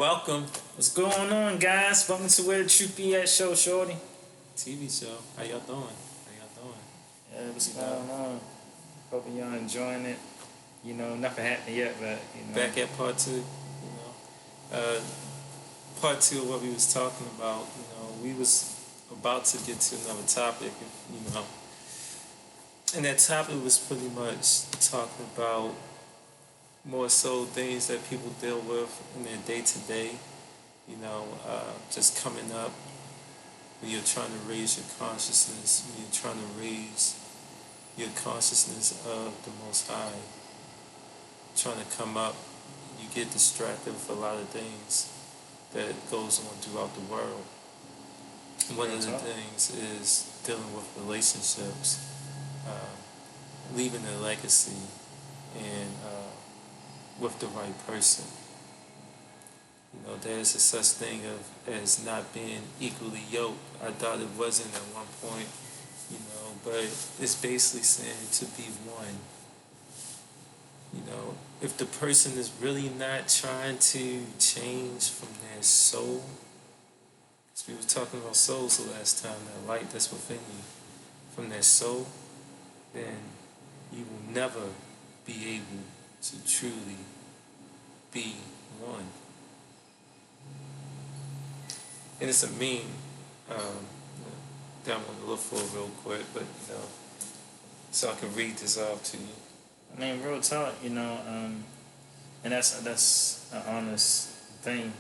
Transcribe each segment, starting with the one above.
welcome. What's going on, guys? Welcome to Where the Truth Be At show, shorty. TV show. How y'all doing? Yeah, what's going on? Hope y'all enjoying it. You know, nothing happened yet, but you know. Back at part two. Part two of what we was talking about. We was about to get to another topic. And that topic was pretty much talking about more so things that people deal with in their day-to-day, just coming up when you're trying to raise your consciousness, when you're trying to raise your consciousness of the Most High, trying to come up, you get distracted with a lot of things that goes on throughout the world. One of the things is dealing with relationships, leaving a legacy, and with the right person. There's a such thing as not being equally yoked. I thought it wasn't at one point, but it's basically saying to be one. If the person is really not trying to change from their soul, because we were talking about souls the last time, that light that's within you, from their soul, then you will never be able to truly be one. And it's a meme that I'm going to look for real quick, but so I can read this off to you. I mean, real talk, and that's an honest thing.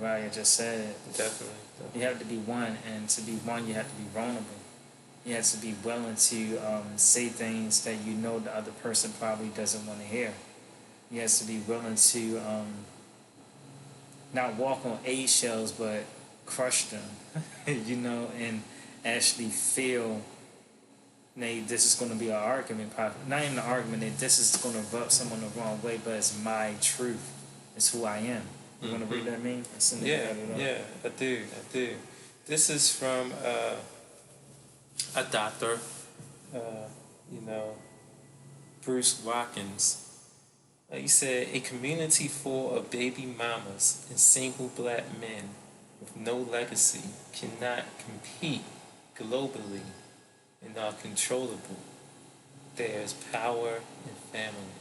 Raya just said. Definitely. You have to be one, and to be one, you have to be vulnerable. You have to be willing to say things that you know the other person probably doesn't want to hear. You have to be willing to not walk on eggshells, but crush them, and actually feel, this is going to be an argument. Not even an argument, that this is going to rub someone the wrong way, but it's my truth. It's who I am. You want to read that meme? Yeah, I do. This is from a doctor, Bruce Watkins. He said, a community full of baby mamas and single black men with no legacy cannot compete globally and are controllable. There is power in family.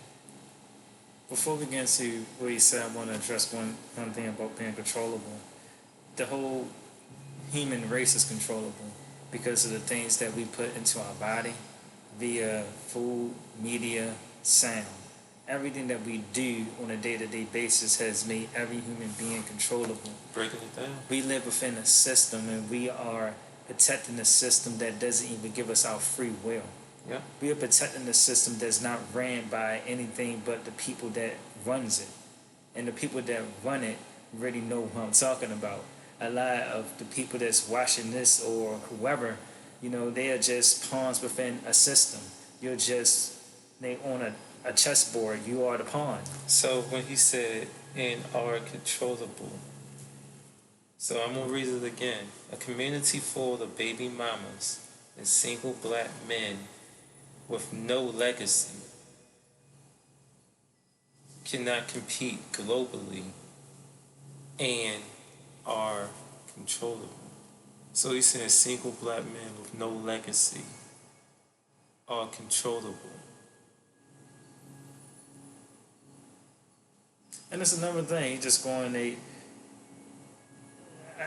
Before we get into what he said, I want to address one thing about being controllable. The whole human race is controllable because of the things that we put into our body via food, media, sound. Everything that we do on a day-to-day basis has made every human being controllable. Breaking it down. We live within a system, and we are protecting a system that doesn't even give us our free will. Yeah. We are protecting a system that's not ran by anything but the people that runs it. And the people that run it really know what I'm talking about. A lot of the people that's watching this or whoever, they are just pawns within a system. They own a chessboard, you are the pawn. So when he said, and are controllable, so I'm going to read it again. A community full of baby mamas and single black men with no legacy cannot compete globally and are controllable. So he said single black men with no legacy are controllable. And it's another thing, just going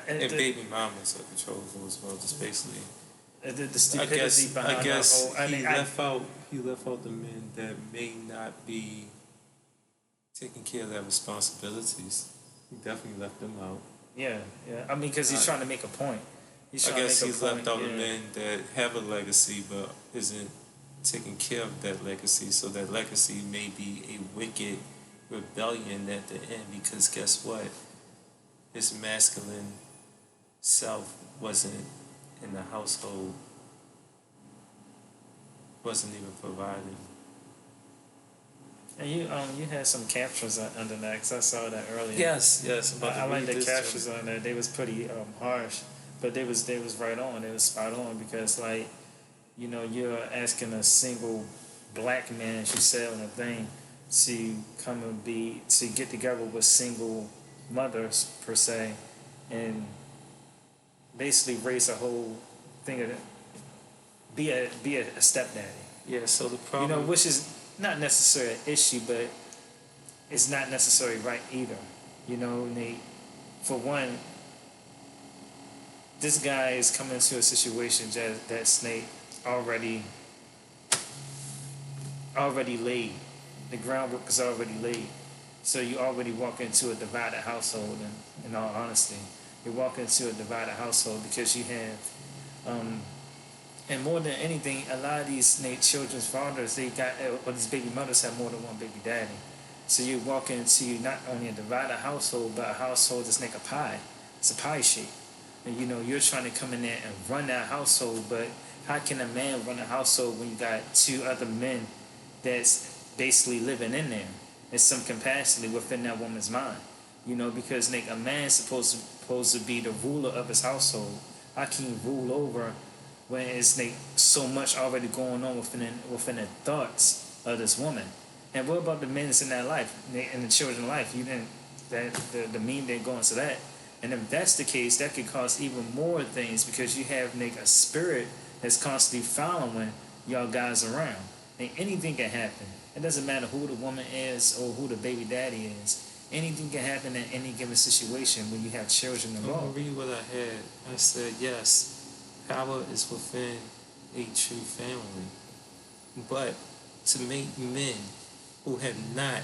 and baby mamas are controllable as well, just basically. The stupidity behind I guess the whole, he left out the men that may not be taking care of their responsibilities. He definitely left them out. Yeah. I mean, because he's trying to make a point. I guess he's left out the men that have a legacy but isn't taking care of that legacy. So that legacy may be a wicked rebellion at the end, because guess what? His masculine self wasn't in the household, wasn't even providing. And you had some captions under that, because I saw that earlier. Yes. I like the captions on there. They was pretty harsh, but they was right on. They was spot on, because you're asking a single black man, she said on a thing, to come and to get together with single mothers per se, and basically raise a whole thing of it. Be a stepdaddy. Yeah, so the You know, problem, which is not necessarily an issue, but it's not necessarily right either. You know, Nate. For one, this guy is coming into a situation that Snake already laid. The groundwork is already laid. So you already walk into a divided household, and in all honesty, you walk into a divided household because you have, and more than anything, a lot of these children's fathers, or these baby mothers have more than one baby daddy. So you walk into not only a divided household, but a household that's like a pie. It's a pie shape. And you know, you're trying to come in there and run that household, but how can a man run a household when you got two other men that's basically living in there? There's some capacity within that woman's mind. You know, because like a man's supposed to be the ruler of his household. How can you rule over when it's like so much already going on within the thoughts of this woman? And what about the men that's in that life, in the children's life? You didn't the men didn't go into that. And if that's the case, that could cause even more things because you have like a spirit that's constantly following y'all guys around. And anything can happen. It doesn't matter who the woman is or who the baby daddy is. Anything can happen in any given situation when you have children I'm involved. going to read what I had. I said, yes, power is within a true family. But to make men who have not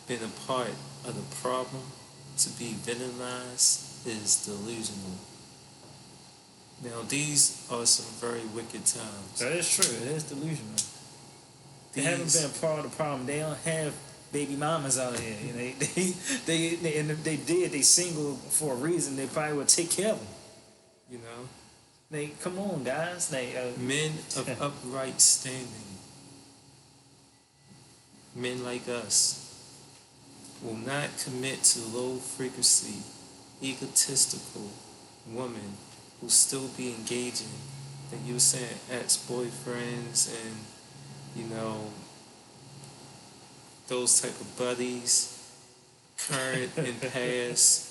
been a part of the problem to be villainized is delusional. Now, these are some very wicked times. That is true. It is delusional. They haven't been a part of the problem. They don't have baby mamas out here. You know, and if they did, they single for a reason. They probably would take care of them. You know? Come on, guys. Men of upright standing, men like us, will not commit to low-frequency, egotistical women who still be engaging, like you were saying, ex-boyfriends and, you know, those type of buddies, current and past,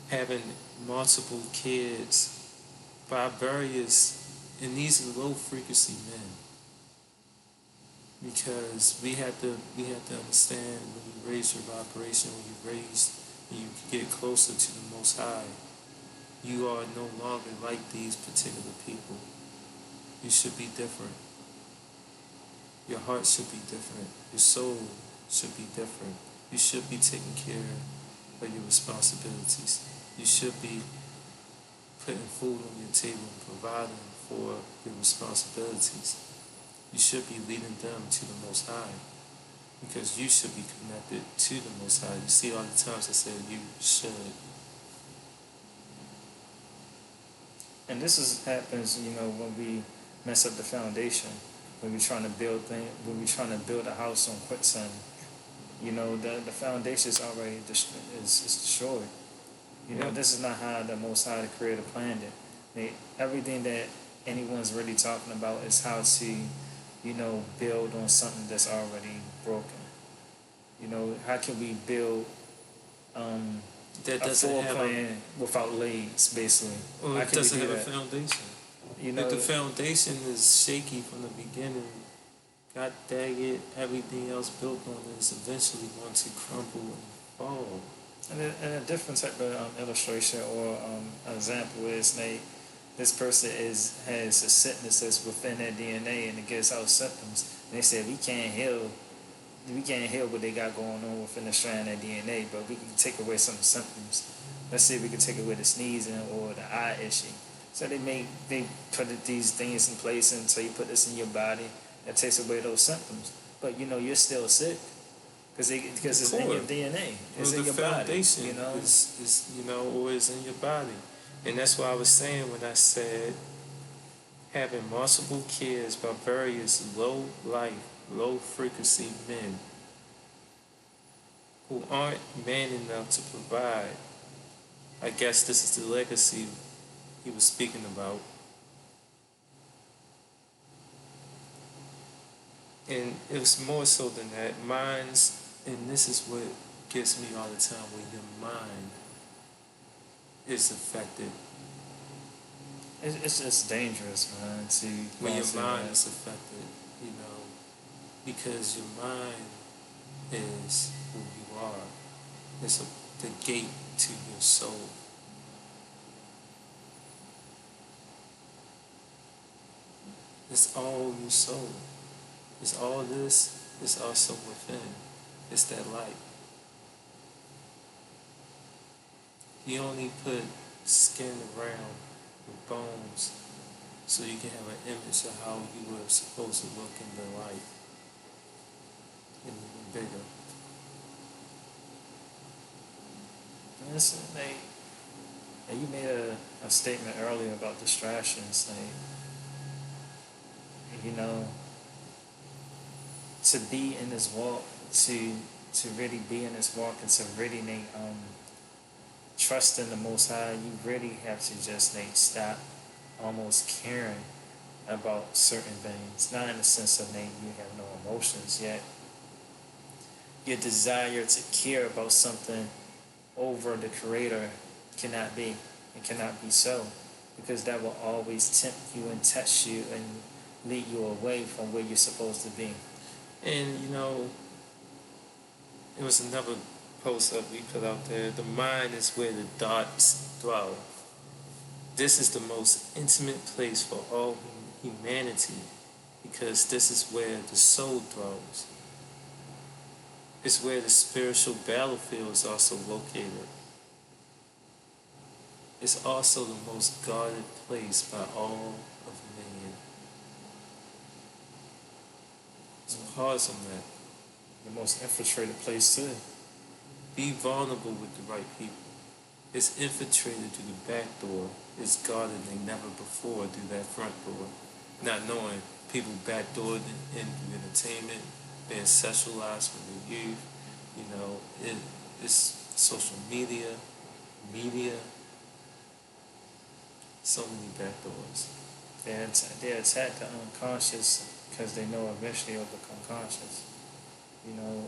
having multiple kids by various, and these are low-frequency men. Because we have to understand when you raise your vibration, when you get closer to the Most High, you are no longer like these particular people. You should be different. Your heart should be different. Your soul should be different. You should be taking care of your responsibilities. You should be putting food on your table and providing for your responsibilities. You should be leading them to the Most High because you should be connected to the Most High. You see all the times I said you should. And this happens, you know, when we mess up the foundation, when we're trying to build a house on quicksand. You know, the foundation is already is destroyed. You know, this is not how the Most High, the Creator, planned it. Everything that anyone's really talking about is how to, you know, build on something that's already broken. You know, how can we build that a floor plan without legs, basically? Or it doesn't have a foundation. You know, if the foundation is shaky from the beginning, God dang it, everything else built on it is eventually going to crumble and fall. And a different type of illustration or example is this person has a sickness that's within their DNA and it gives out symptoms. And they said we can't heal what they got going on within the strand of their DNA, but we can take away some symptoms. Let's say we can take away the sneezing or the eye itching. So they put these things in place, and so you put this in your body that takes away those symptoms. But you know you're still sick because it's in your DNA. It's in your body. You know, is or is in your body. And that's why I was saying when I said having multiple kids by various low-frequency men who aren't man enough to provide. I guess this is the legacy he was speaking about. And it was more so than that. And this is what gets me all the time when your mind is affected. It's just dangerous, man. To When your constantly, mind is affected, you know, because your mind is who you are. It's the gate to your soul. It's all your soul. It's all this. It's also within. It's that light. You only put skin around with bones so you can have an image of how you were supposed to look in the light, and even bigger. listen, you made a statement earlier about distractions. You know, to be in this walk, to really be in this walk, and to really trust in the Most High, you really have to just stop almost caring about certain things. Not in the sense of you have no emotions yet. Your desire to care about something over the Creator cannot be. It cannot be so, because that will always tempt you and test you and lead you away from where you're supposed to be. And you know, it was another post that we put out there. The mind is where the thoughts dwell. This is the most intimate place for all humanity, because this is where the soul dwells. It's where the spiritual battlefield is also located. It's also the most guarded place by all of man. So pause on that. The most infiltrated place too. Be vulnerable with the right people. It's infiltrated through the back door. It's guarded like never before through that front door. Not knowing people backdoored in through entertainment, being sexualized from the youth. You know, it's social media, so many backdoors. They attack the unconscious because they know eventually it'll become conscious. You know,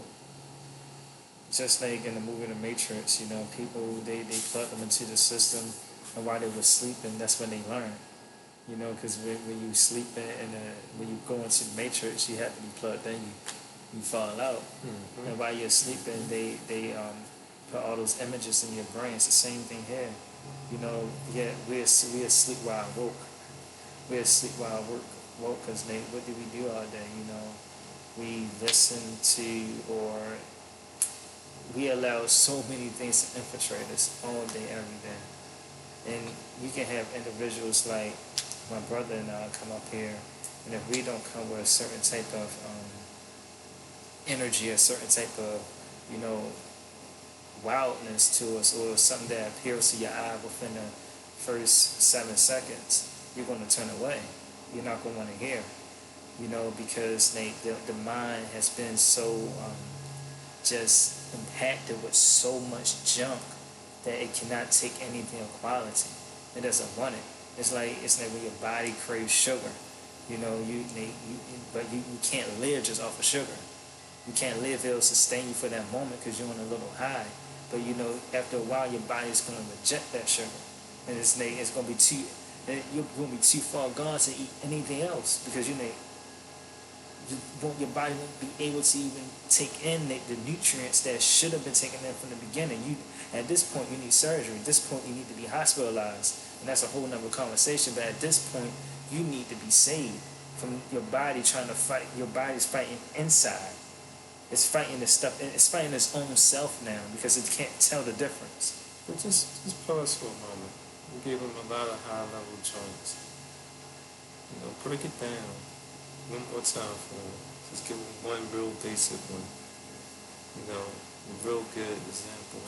just like in the movie The Matrix, you know, people, they plug them into the system, and while they were sleeping, that's when they learn. You know, because when you sleep when you go into the Matrix, you have to be plugged in, you fall out. Mm-hmm. And while you're sleeping, they put all those images in your brain. It's the same thing here. You know, yeah, we're asleep while I woke. We're asleep while I woke because what do we do all day? You know, we listen to, or we allow so many things to infiltrate us all day, every day. And you can have individuals like my brother and I come up here, and if we don't come with a certain type of energy, a certain type of, you know, wildness to us, or something that appeals to your eye within the first 7 seconds, you're going to turn away. You're not going to want to hear, you know, because the mind has been so just impacted with so much junk that it cannot take anything of quality. It doesn't want it. It's like when your body craves sugar. You know, but you can't live just off of sugar. You can't live, it'll sustain you for that moment because you're on a little high. But you know, after a while, your body's going to reject that sugar, and it's going to be you're going to be too far gone to eat anything else, because your body won't be able to even take in the nutrients that should have been taken in from the beginning. At this point, you need surgery. At this point, you need to be hospitalized, and that's a whole nother conversation. But at this point, you need to be saved from your body trying to fight. Your body's fighting inside. It's fighting this stuff. It's fighting its own self now because it can't tell the difference. But just pause for a moment. We gave them a lot of high-level joints. You know, break it down one more time for them. Just give them one real basic one. You know, a real good example.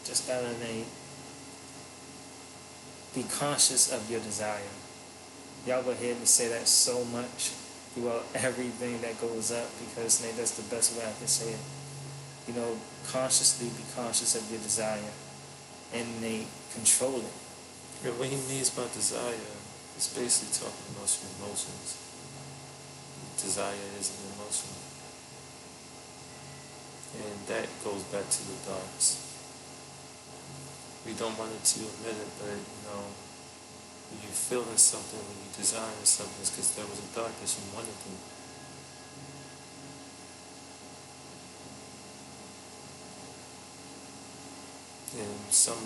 Just gotta be conscious of your desire. Y'all will hear me say that so much throughout everything that goes up, because that's the best way I can say it. You know, consciously be conscious of your desire and control it. And what he means by desire is basically talking about your emotions. Desire is an emotion. And that goes back to the darts. We don't want it to admit it, but when you're feeling something, when you're desiring something, it's because there was a dart that you wanted to. And some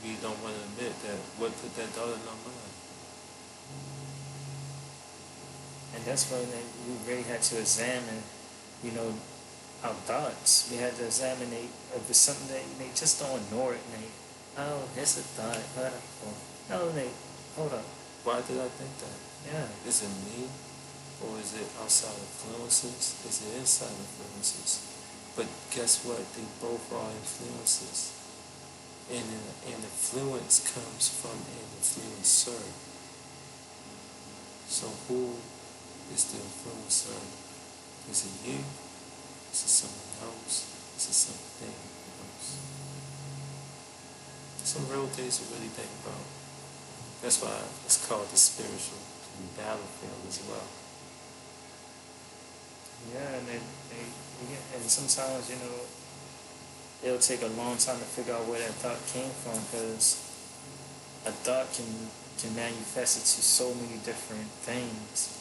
we don't want to admit that what put that dart in our mind. And that's when we really had to examine, our thoughts. We had to examine if it's something that they just don't ignore it. Oh, it's a thought. No, hold up. Why did I think that? Yeah. Is it me? Or is it outside influences? Is it inside influences? But guess what? They both are influences. And an influence comes from an influencer. So who is the influencer? Is it you? Is it someone else? Is it something else? Some real things to really think about. That's why it's called the spiritual battlefield as well. Yeah, and sometimes, it'll take a long time to figure out where that thought came from, because a thought can manifest into so many different things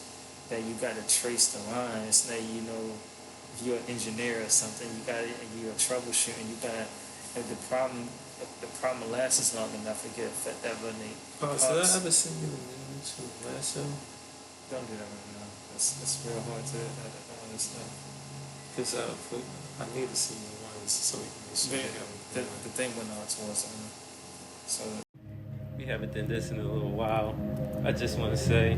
that you got to trace the lines. That if you're an engineer or something, you're troubleshooting. If the problem lasts long enough, it can affect that running. Oh, so did I ever send you the news from the last show? Don't do that right now. It's real hard to understand. Because I need to see the ones so we can make sure The thing went on towards so. We haven't done this in a little while. I just want to say,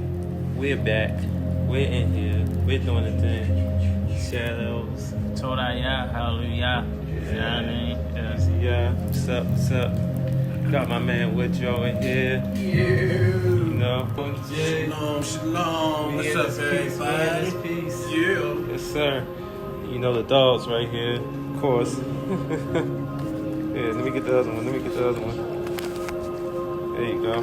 we're back. We're in here. We're doing the thing. Shadows. Torah, hallelujah. You know what I mean? Yeah. What's up? Got my man Woodrow in here. Shalom. What's up, everybody? Peace. Yeah. Yes, sir. The dogs right here, of course. Yeah, let me get the other one. There you go.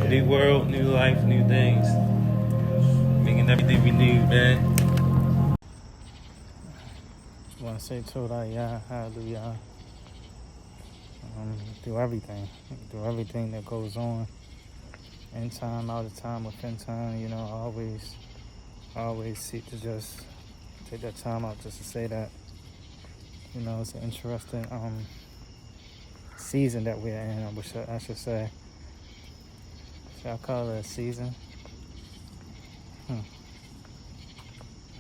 New world, new life, new things. Making everything we need, man. I want to say Torah, hallelujah. Do everything that goes on in time, out of time, within time. I always seek to just take that time out just to say that. It's an interesting season that we're in, I should say. Should I call it a season?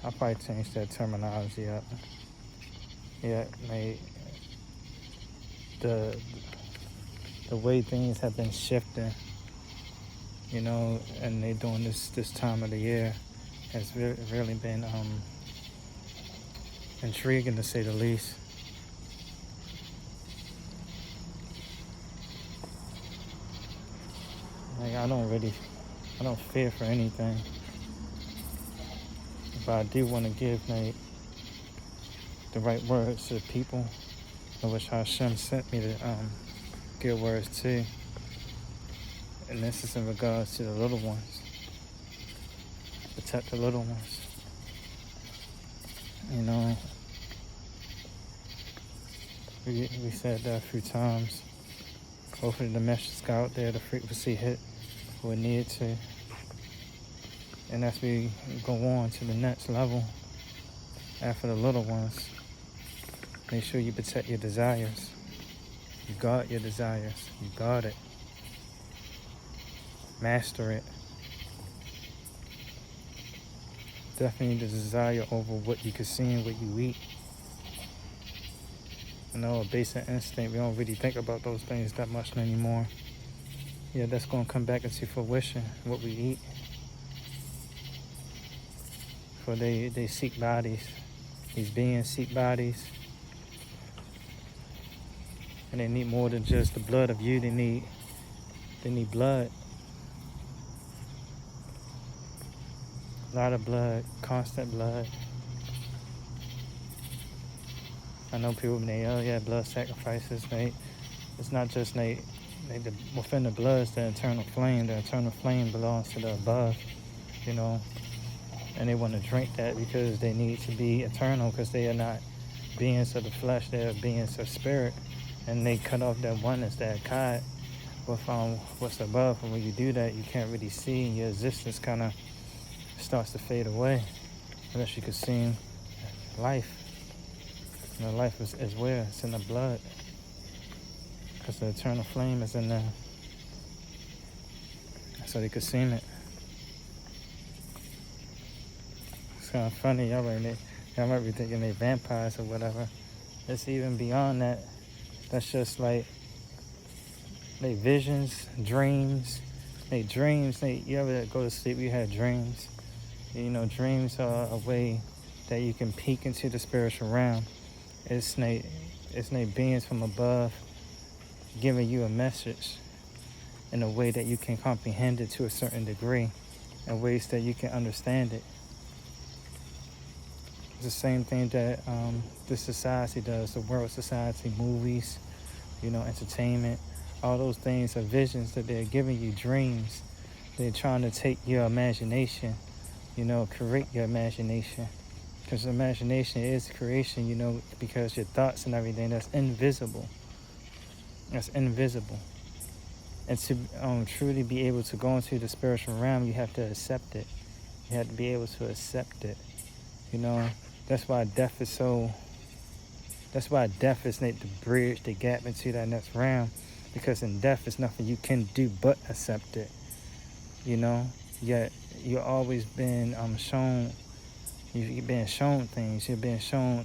I'll probably change that terminology up. Yeah, the way things have been shifting, and they doing this time of the year has really been intriguing, to say the least. I don't fear for anything, but I do want to give the right words to the people, in which Hashem sent me to give words to. And this is in regards to the little ones. Protect the little ones. We said that a few times. Hopefully the message got out there, the frequency hit where it needed to. And as we go on to the next level, after the little ones, make sure you protect your desires. You guard your desires. You guard it. Master it. Definitely the desire over what you consume, what you eat. A basic instinct. We don't really think about those things that much anymore. Yeah, that's going to come back into fruition, what we eat. For they seek bodies. These beings seek bodies. And they need more than just the blood of you. They need blood. A lot of blood, constant blood. I know people blood sacrifices. It's not just within the blood is the eternal flame. The eternal flame belongs to the above, And and they want to drink that because they need to be eternal, because they are not beings of the flesh, they are beings of spirit, and they cut off that oneness, that God with what's above. And when you do that, you can't really see, and your existence kind of starts to fade away, unless you can see life. You know, life is where? It's in the blood, because the eternal flame is in there. So they could see it. It's kind of funny, y'all might be thinking they vampires or whatever. It's even beyond that. That's just like they visions, dreams. You ever go to sleep, you have dreams. You know, dreams are a way that you can peek into the spiritual realm. It's beings from above giving you a message in a way that you can comprehend it to a certain degree, in ways that you can understand it. It's the same thing that the society does, the world society, movies, entertainment. All those things are visions that they're giving you, dreams. They're trying to take your imagination, create your imagination. Because imagination is creation, because your thoughts and everything, that's invisible. That's invisible. And to truly be able to go into the spiritual realm, you have to accept it. You have to be able to accept it. That's why death is the bridge, the gap into that next realm. Because in death, it's nothing you can do but accept it. Yet you've always been shown. You've been shown things. You've been shown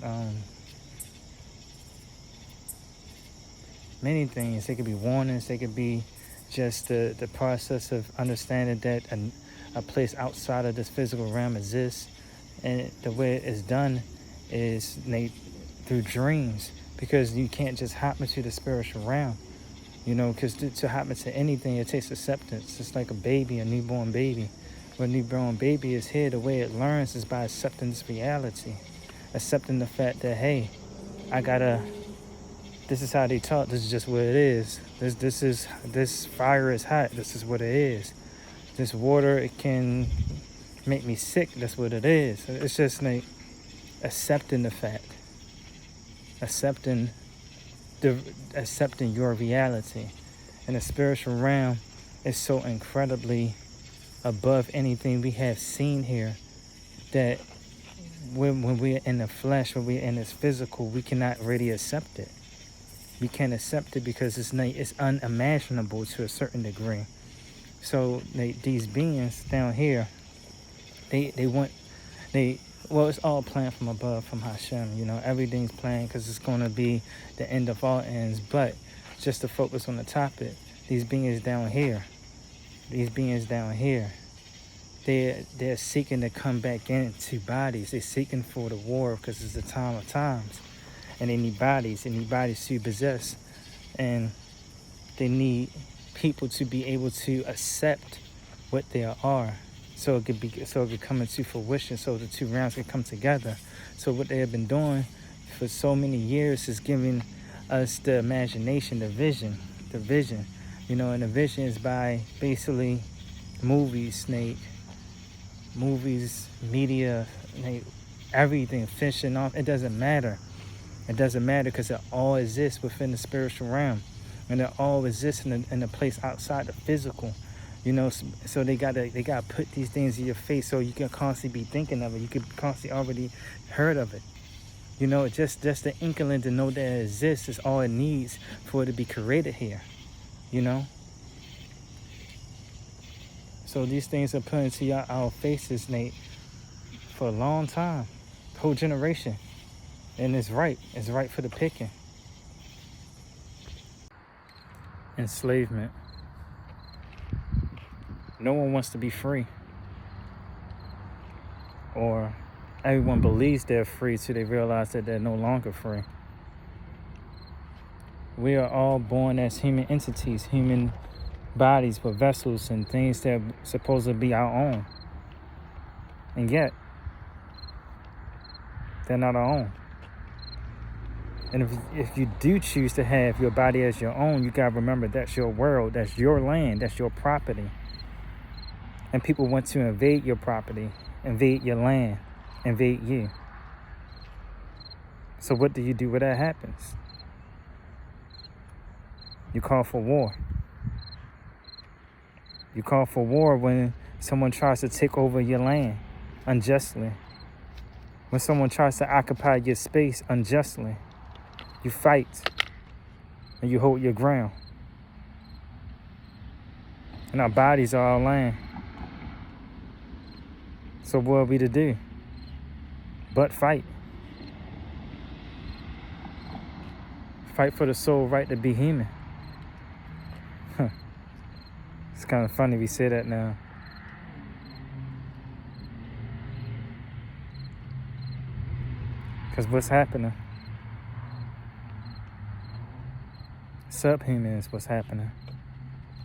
many things. They could be warnings. They could be just the process of understanding that a place outside of this physical realm exists. And the way it's done is through dreams. Because you can't just hop into the spiritual realm. Because to hop into anything, it takes acceptance. It's like a baby, a newborn baby. When a newborn baby is here, the way it learns is by accepting this reality. Accepting the fact that, hey, this is how they talk, this is just what it is. This fire is hot, this is what it is. This water, it can make me sick, that's what it is. It's just accepting the fact. Accepting your reality. And the spiritual realm is so incredibly above anything we have seen here, that when we're in the flesh, when we're in this physical, we cannot really accept it. We can't accept it because it's unimaginable to a certain degree. So these beings down here, it's all planned from above, from Hashem. Everything's planned because it's going to be the end of all ends. But just to focus on the topic, these beings down here, they're seeking to come back into bodies. They're seeking for the war because it's the time of times. And they need bodies. They need bodies to possess. And they need people to be able to accept what they are. So it could come into fruition, so the two realms can come together. So what they have been doing for so many years is giving us the imagination, the vision. And the vision is by basically movies, media, everything, fishing off. It doesn't matter. It doesn't matter because it all exists within the spiritual realm. And it all exists in a place outside the physical. So they gotta put these things in your face so you can constantly be thinking of it. You can constantly already heard of it. Just the inkling to know that it exists is all it needs for it to be created here. So these things are put into our faces, for a long time, whole generation, and it's right for the picking. Enslavement. No one wants to be free. Or everyone believes they're free till they realize that they're no longer free. We are all born as human entities, human bodies with vessels and things that are supposed to be our own. And yet, they're not our own. And if you do choose to have your body as your own, you gotta remember that's your world, that's your land, that's your property. And people want to invade your property. invade your land, invade you. So what do you do when that happens? You call for war. You call for war when someone tries to take over your land unjustly. When someone tries to occupy your space unjustly. You fight and you hold your ground. And our bodies are our land. So what are we to do? But fight. Fight for the soul right to be human. It's kind of funny we say that now. Because what's happening? Subhuman is what's happening.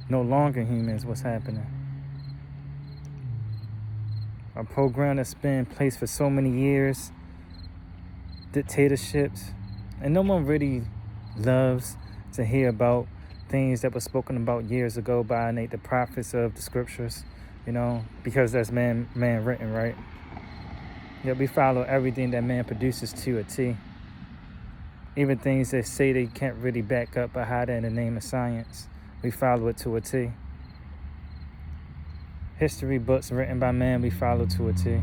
No longer human is what's happening. A program that's been in place for so many years, dictatorships, and no one really loves to hear about things that were spoken about years ago by the prophets of the scriptures, because that's man written, right? Yet we follow everything that man produces to a T. Even things that say they can't really back up or hide it in the name of science, we follow it to a T. History books written by man, we follow to a T.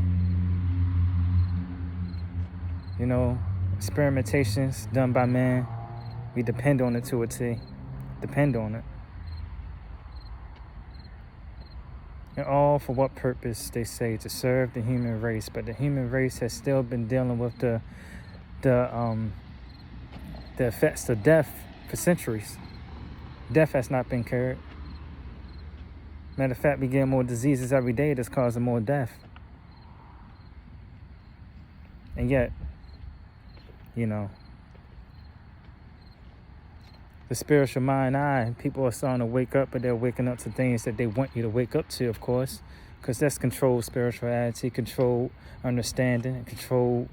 Experimentations done by man, we depend on it to a T. Depend on it. And all for what purpose? They say to serve the human race. But the human race has still been dealing with the effects of death for centuries. Death has not been cured. Matter of fact, we get more diseases every day that's causing more death. And yet, the spiritual mind eye, people are starting to wake up, but they're waking up to things that they want you to wake up to, of course, because that's controlled spirituality, controlled understanding, and controlled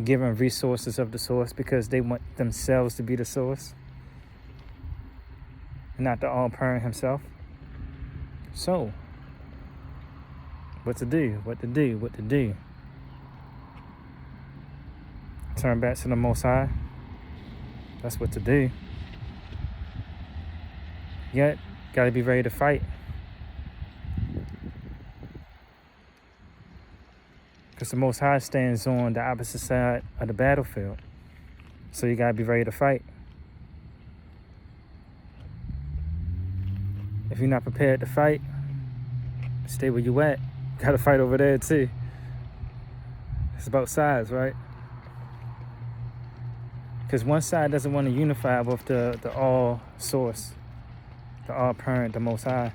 giving resources of the source, because they want themselves to be the source, not the all-parent himself. So, what to do? Turn back to the Most High. That's what to do. Yet, gotta be ready to fight. Because the Most High stands on the opposite side of the battlefield. So you gotta be ready to fight. If you're not prepared to fight, stay where you at. You gotta fight over there too. It's about sides, right? Because one side doesn't want to unify with the all source, the all parent, the Most High.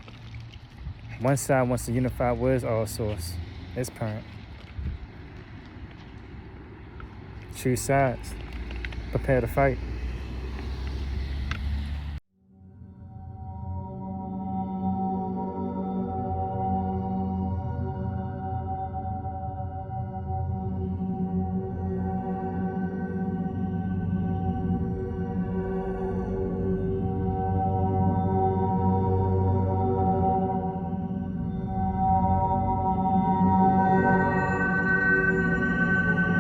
One side wants to unify with all source, its parent. Choose sides. Prepare to fight.